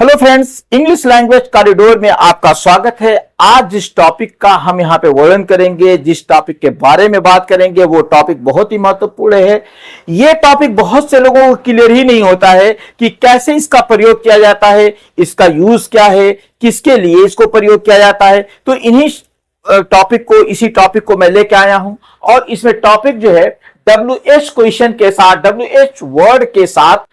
Hello friends, English language corridor में आपका स्वागत है। आज जिस टॉपिक का हम यहाँ पे वर्णन करेंगे, जिस टॉपिक के बारे में बात करेंगे, वो टॉपिक बहुत ही महत्वपूर्ण है। ये टॉपिक बहुत से लोगों को क्लियर ही नहीं होता है कि कैसे इसका प्रयोग किया जाता है, इसका यूज क्या है, किसके लिए इसको प्रयोग किया जाता है। तो इसी टॉपिक को मैं लेके आया हूं और इसमें टॉपिक जो है WH क्वेश्चन के साथ, WH वर्ड के साथ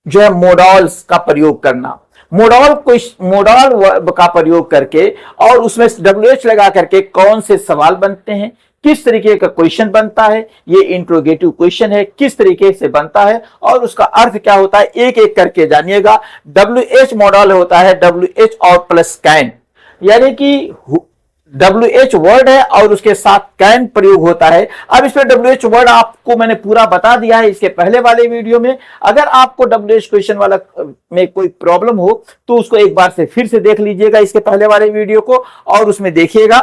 जो है मोडल्स का प्रयोग करना, मोडल वर्ब का प्रयोग करके और उसमें WH लगा करके कौन से सवाल बनते हैं, किस तरीके का क्वेश्चन बनता है, ये इंट्रोगेटिव क्वेश्चन है, किस तरीके से बनता है और उसका अर्थ क्या होता है, एक एक करके जानिएगा। WH मॉडल होता है WH और प्लस कैन, यानी कि WH वर्ड है और उसके साथ कैन प्रयोग होता है। अब इसमें WH वर्ड आपको मैंने पूरा बता दिया है इसके पहले वाले वीडियो में। अगर आपको WH क्वेश्चन वाला में कोई प्रॉब्लम हो तो उसको एक बार से फिर से देख लीजिएगा, इसके पहले वाले वीडियो को, और उसमें देखिएगा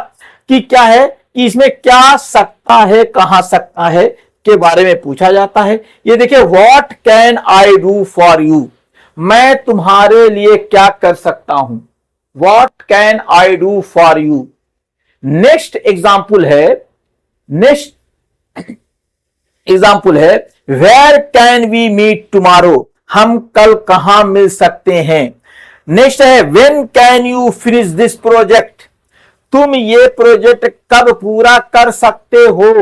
कि क्या है कि इसमें क्या सकता है, कहां सकता है के बारे में पूछा जाता है। ये देखिए, what can I do for you, मैं तुम्हारे लिए क्या कर सकता हूं। What can I do for you. Next example है where can we meet tomorrow, हम कल कहां मिल सकते हैं। नेक्स्ट है when can you finish this project, तुम ये प्रोजेक्ट कब पूरा कर सकते हो,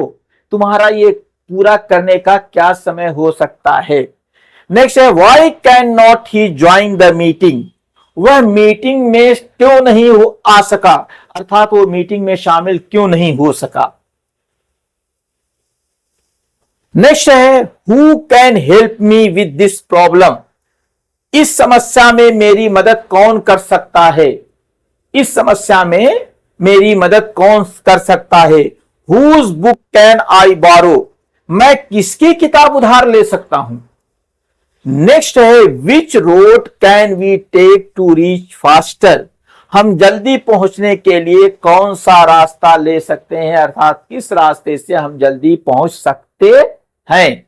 तुम्हारा ये पूरा करने का क्या समय हो सकता है। नेक्स्ट है why can not he join the meeting, वह मीटिंग में क्यों नहीं आ सका, अर्थात वो मीटिंग में शामिल क्यों नहीं हो सका। नेक्स्ट है who can help me with this problem, इस समस्या में मेरी मदद कौन कर सकता है, इस समस्या में मेरी मदद कौन कर सकता है। Whose book can I borrow, मैं किसकी किताब उधार ले सकता हूं। नेक्स्ट है which road can we take to reach faster, हम जल्दी पहुंचने के लिए कौन सा रास्ता ले सकते हैं, अर्थात किस रास्ते से हम जल्दी पहुंच सकते हैं।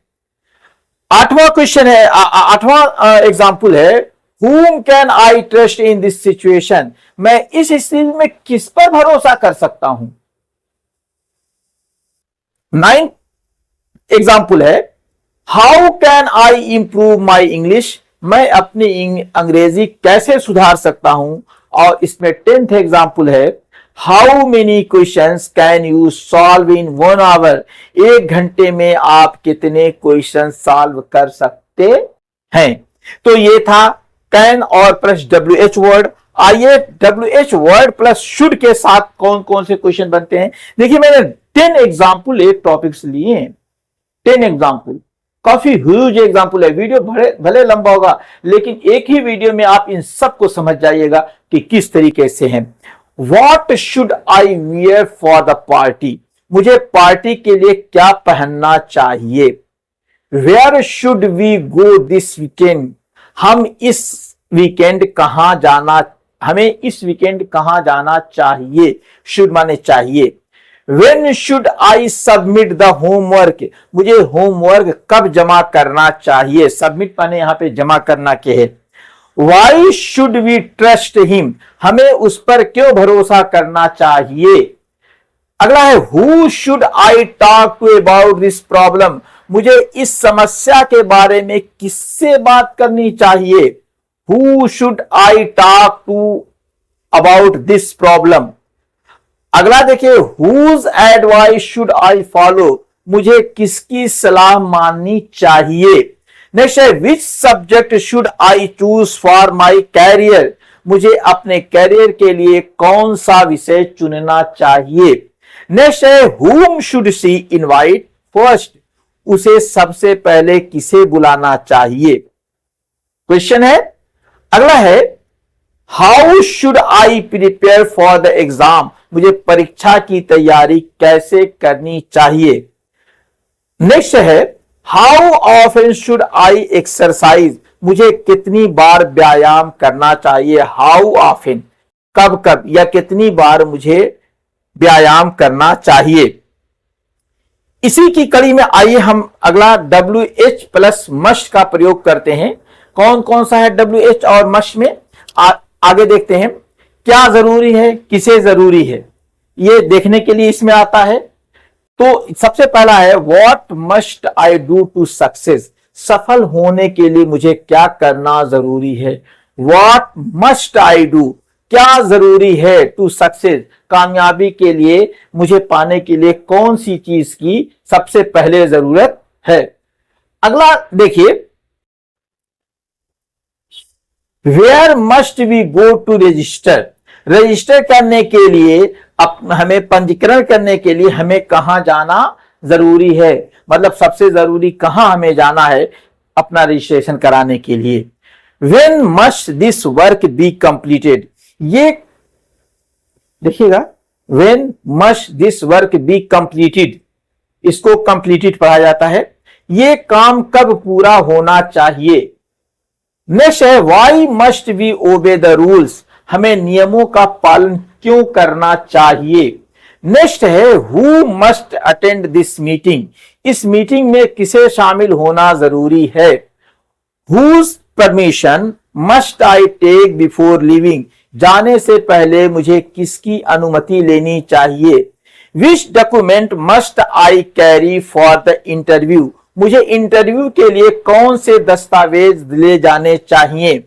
आठवां क्वेश्चन है, आठवां एग्जाम्पल है whom can I trust in this situation, मैं इस स्थिति में किस पर भरोसा कर सकता हूं। नाइन्थ एग्जाम्पल है how can I improve my English, मैं अपनी अंग्रेजी कैसे सुधार सकता हूं। और इसमें 10th एग्जाम्पल है how many questions can you solve in 1 hour, 1 घंटे में आप कितने क्वेश्चन सॉल्व कर सकते हैं। तो ये था कैन और प्लस WH वर्ड। आइए WH वर्ड प्लस शुड के साथ कौन कौन से क्वेश्चन बनते हैं। देखिए, मैंने 10 एग्जाम्पल एक टॉपिक से लिए हैं, 10 एग्जाम्पल, काफी ह्यूज एग्जाम्पल है। वीडियो भले लंबा होगा लेकिन एक ही वीडियो में आप इन सबको समझ जाइएगा कि किस तरीके से हैं। What should I wear for the party, मुझे पार्टी के लिए क्या पहनना चाहिए। Where should we go this weekend, हम इस वीकेंड कहां जाना, हमें इस वीकेंड कहां जाना चाहिए। should माने चाहिए। When should I submit the homework, मुझे होमवर्क कब जमा करना चाहिए। सबमिट माने यहां पे जमा करना के है। Why should we trust him, हमें उस पर क्यों भरोसा करना चाहिए। अगला है Who should I talk to about this problem, मुझे इस समस्या के बारे में किससे बात करनी चाहिए। Who should I talk to about this problem। अगला देखिए whose advice should I follow, मुझे किसकी सलाह माननी चाहिए। नेक्स्ट है which subject should I choose for my career, मुझे अपने कैरियर के लिए कौन सा विषय चुनना चाहिए। नेक्स्ट है whom should she invite first, उसे सबसे पहले किसे बुलाना चाहिए। क्वेश्चन है। अगला है how should I prepare for the exam, मुझे परीक्षा की तैयारी कैसे करनी चाहिए। नेक्स्ट है how often should I exercise, मुझे कितनी बार व्यायाम करना चाहिए। हाउ ऑफन, कब कब या कितनी बार मुझे व्यायाम करना चाहिए। इसी की कड़ी में आइए हम अगला WH प्लस मस्ट का प्रयोग करते हैं। कौन कौन सा है WH और मस्ट में, आगे देखते हैं क्या जरूरी है, किसे जरूरी है, ये देखने के लिए इसमें आता है। तो सबसे पहला है what must I do to success, सफल होने के लिए मुझे क्या करना जरूरी है। व्हाट मस्ट आई डू, क्या जरूरी है, टू सक्सेस, कामयाबी के लिए, मुझे पाने के लिए कौन सी चीज की सबसे पहले जरूरत है। अगला देखिए, where must we go to register, register करने के लिए, हमें पंजीकरण करने के लिए हमें कहां जाना जरूरी है, मतलब सबसे जरूरी कहां हमें जाना है अपना रजिस्ट्रेशन कराने के लिए। When must this work be completed, ये देखिएगा, when must this work be completed, इसको कंप्लीटेड पढ़ा जाता है, ये काम कब पूरा होना चाहिए। नेक्स्ट है why must we obey the rules, हमें नियमों का पालन क्यों करना चाहिए। नेक्स्ट है who must attend this meeting, इस मीटिंग में किसे शामिल होना जरूरी है। Whose permission must I take before leaving, जाने से पहले मुझे किसकी अनुमति लेनी चाहिए। Which document must I carry for the interview, मुझे इंटरव्यू के लिए कौन से दस्तावेज ले जाने चाहिए।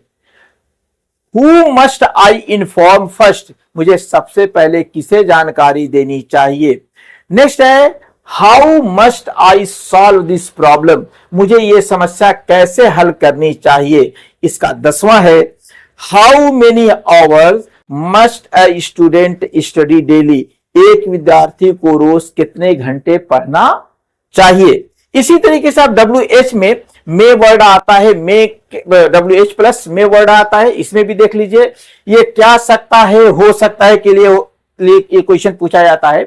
Who must I inform first, मुझे सबसे पहले किसे जानकारी देनी चाहिए। नेक्स्ट है how must I solve this problem, मुझे यह समस्या कैसे हल करनी चाहिए। इसका 10वां है how many hours must a student study daily, एक विद्यार्थी को रोज कितने घंटे पढ़ना चाहिए। इसी तरीके से आप WH में वर्ड आता है, WH प्लस में वर्ड आता है, इसमें भी देख लीजिए, ये क्या सकता है, हो सकता है के लिए क्वेश्चन पूछा जाता है।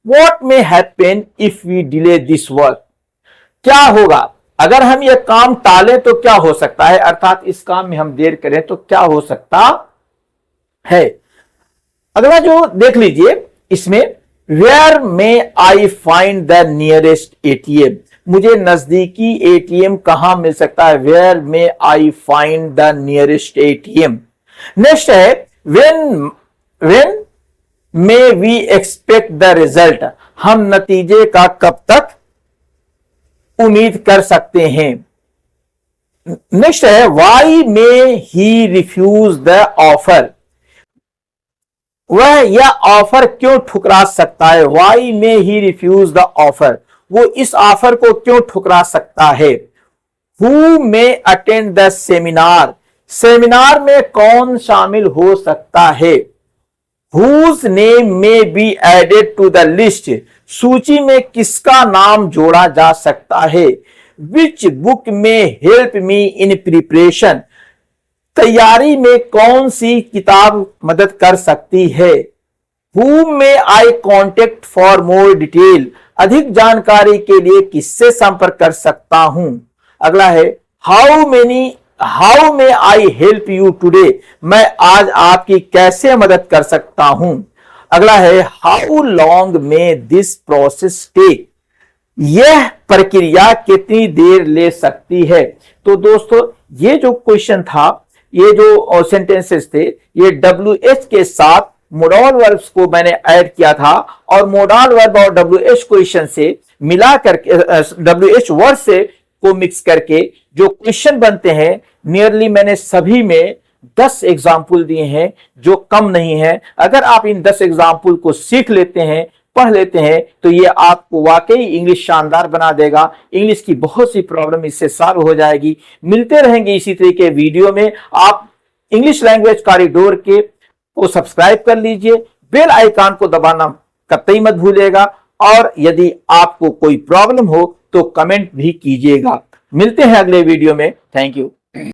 What may happen if we delay this work, क्या होगा अगर हम ये काम टालें तो क्या हो सकता है, अर्थात इस काम में हम देर करें तो क्या हो सकता है। अगला जो देख लीजिए इसमें where may I find the nearest ATM, मुझे नजदीकी ATM कहां मिल सकता है। Where may I find the nearest ATM। Next है when may we expect the result, हम नतीजे का कब तक उम्मीद कर सकते हैं। नेक्स्ट है why may he refuse the offer, वह यह ऑफर क्यों ठुकरा सकता है। Why may he refuse the offer, वो इस ऑफर को क्यों ठुकरा सकता है। Who may attend the seminar, seminar में कौन शामिल हो सकता है। Whose name may be added to the list, सूची में किसका नाम जोड़ा जा सकता है। Which book may help me in preparation, तैयारी में कौन सी किताब मदद कर सकती है। Whom may I contact for more detail, अधिक जानकारी के लिए किससे संपर्क कर सकता हूं। अगला है how may I help you today, मैं आज आपकी कैसे मदद कर सकता हूं। अगला है how long may this process take, यह प्रक्रिया कितनी देर ले सकती है। तो दोस्तों ये जो क्वेश्चन था, ये जो सेंटेंसेस थे, ये WH के साथ मोडल वर्ब्स को मैंने ऐड किया था और मोडल वर्ब और WH क्वेश्चन से मिला करके WH वर्ड से को मिक्स करके जो क्वेश्चन बनते हैं, नियरली मैंने सभी में 10 एग्जाम्पल दिए हैं जो कम नहीं है। अगर आप इन 10 एग्जाम्पल को सीख लेते हैं, पढ़ लेते हैं, तो ये आपको वाकई इंग्लिश शानदार बना देगा। इंग्लिश की बहुत सी प्रॉब्लम इससे सॉल्व हो जाएगी। मिलते रहेंगे इसी तरीके वीडियो में। आप इंग्लिश लैंग्वेज कॉरिडोर के को सब्सक्राइब कर लीजिए, बेल आइकन को दबाना कतई मत भूलिएगा, और यदि आपको कोई प्रॉब्लम हो तो कमेंट भी कीजिएगा। मिलते हैं अगले वीडियो में। Thank you.